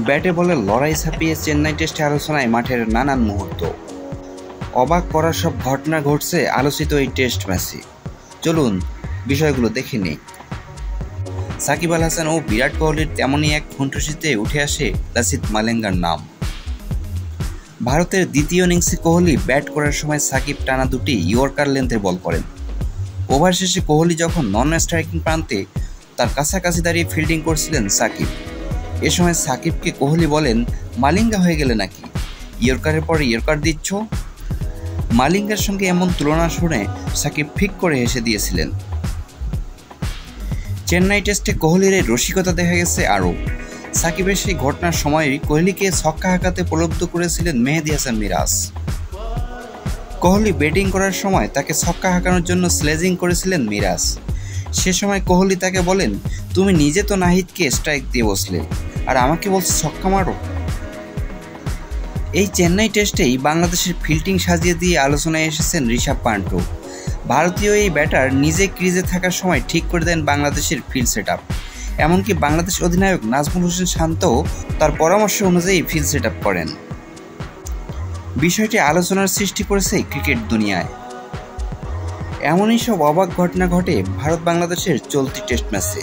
ব্যাটে বলে লড়াই ছাপিয়ে চেন্নাই টেস্টে আলোচনায় মাঠের নানান মুহূর্ত। অবাক করার সব ঘটনা ঘটছে আলোচিত এই টেস্ট ম্যাচে। চলুন বিষয়গুলো দেখে নিই। সাকিব আল হাসান ও বিরাট কোহলির তেমনই এক খুনসুটিতে উঠে আসে লাসিথ মালিঙ্গার নাম। ভারতের দ্বিতীয় ইনিংসে কোহলি ব্যাট করার সময় সাকিব টানা দুটি ইয়র্কার লেন্থের বল করেন। ওভার শেষে কোহলি যখন নন স্ট্রাইকিং প্রান্তে তার কাছাকাছি দাঁড়িয়ে ফিল্ডিং করছিলেন সাকিব। এ সময় সাকিবকে কোহলি বলেন, মালিঙ্গা হয়ে গেলে নাকি, ইয়র্কারের পরে ইয়র্কার দিচ্ছ। মালিঙ্গার সঙ্গে এমন তুলনা শুনে সাকিব ফিক করে হেসে দিয়েছিলেন। চেন্নাই টেস্টে কোহলির এই রসিকতা দেখা গেছে আরও। সাকিবের সেই ঘটনার সময়ই কোহলিকে ছক্কা হাঁকাতে প্রলুব্ধ করেছিলেন মেহেদী হাসান মিরাজ। কোহলি ব্যাটিং করার সময় তাকে ছক্কা হাঁকানোর জন্য স্লেজিং করেছিলেন মিরাজ। সে সময় কোহলি তাকে বলেন, তুমি নিজে তো নাহিদকে স্ট্রাইক দিয়ে বসলে, আর আমাকে বলছো ছক্কা মারো। এই চেন্নাই টেস্টেই বাংলাদেশের ফিল্ডিং সাজিয়ে দিয়ে আলোচনায় এসেছেন ঋষভ পান্টও। ভারতীয় এই ব্যাটার নিজে ক্রিজে থাকার সময় ঠিক করে দেন বাংলাদেশের ফিল্ড সেট আপ। এমনকি বাংলাদেশ অধিনায়ক নাজমুল হোসেন শান্তও তার পরামর্শ অনুযায়ী ফিল্ড সেট আপ করেন। বিষয়টি আলোচনার সৃষ্টি করেছে ক্রিকেট দুনিয়ায়। এমনই সব অবাক ঘটনা ঘটে ভারত বাংলাদেশের চলতি টেস্ট ম্যাচে।